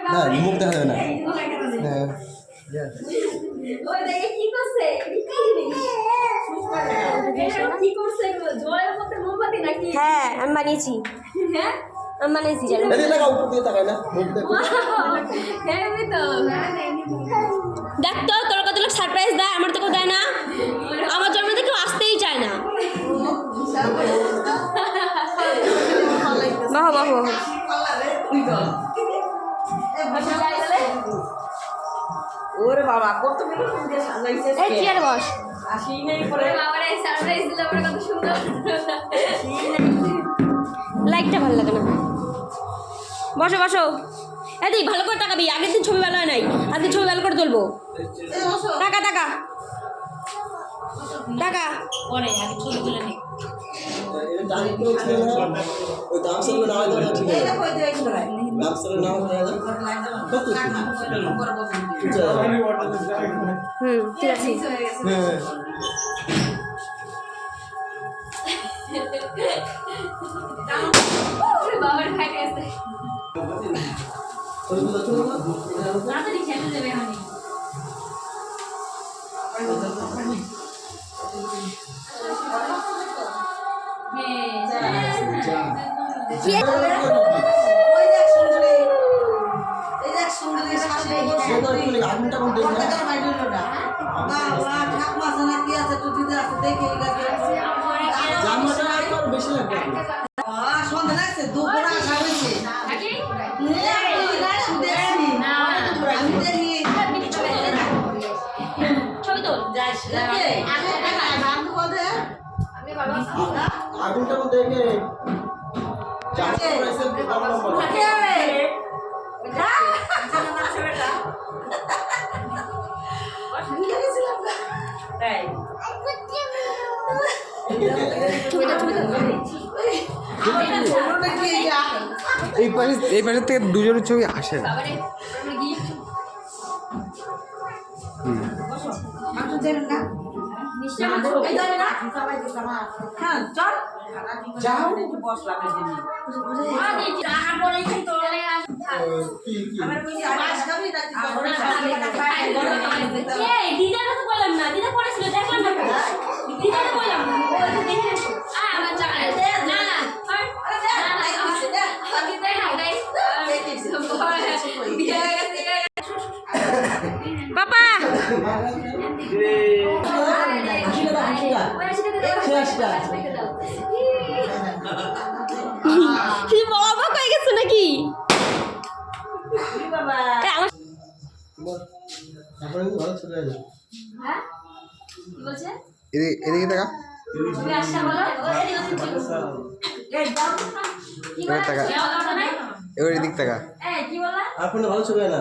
না মুখ দেখা যাবে না হ্যাঁ হ্যাঁ আমি বানিয়েছি আমি বানিয়েছি জানো উপর দিয়ে তাকায় না মুখ দেখো দেখ তো তোর কত লোক সারপ্রাইজ দেয় আমার তো কেউ দেয় না আমার জন্মদিনে কেউ আসতেই চায় না বাহ বাহ ওরে বাবা কত মিনিট দিয়ে সাজাইছে এই চেয়ারে বস আসি নেই পরে বাবারে সারপ্রাইজ দিল আমার কত সুন্দর লাইটটা ভালো লাগে না বসো বসো এদি ভালো করে তাকাবি আগের দিন ছবি ভালো হয় নাই আজকে ছবি ভালো করে তুলবো টাকা টাকা টাকা পরে আগে ছবি তুলে নি ওই দাম সালে নাও দাও ঠিক আছে কই দেই করে দাম সালে নাও দাও ঠিক আছে হ্যাঁ বাবার খাইতে আছে তাড়াতাড়ি খেতে দেবে হানি ওই দেখ সুন্দরী এই দেখ সুন্দরী শাশুড়ি আগুনটা কোন দেখি কত মাইল না বাবা ঠাকুমা জানা কি আছে তো দিদা আছে দেখে এই গাছে জামাটা আর বেশি লাগবে সন্ধ্যা লাগছে দুপুর আসা হয়েছে নাকি আমি দেখি ছবি তোল আমি বাবা আগুনটা কোন দেখে জামাটা প্রাইসে বাবা এই পাশের থেকে দুজনের ছবি আসে না বাবারে আমরা গিফট নিশ্চয় হ্যাঁ চল যাও একটু বসলাম তারপরে তোলে কি কি আমার কইছি আজ খাবি এই দিদাকে তো বললাম না দিদা পড়েছিল দেখলাম না দিদাকে বললাম না ওই যে দেখে এসো আমার চাকা না না আমি তাই না তাই বিয়ে হয়ে গেছে পাপা বাবা কই গেছে নাকি বাবা এখন ভালো চলে যাবে হ্যাঁ কি বলছে এদিকে টাকা তুমি আসা বলো এদিকে আসো এই দাও কি এবার টাকা বলে এবার এদিক টাকা এই কি বললা আর কোনো ভালো ছবি না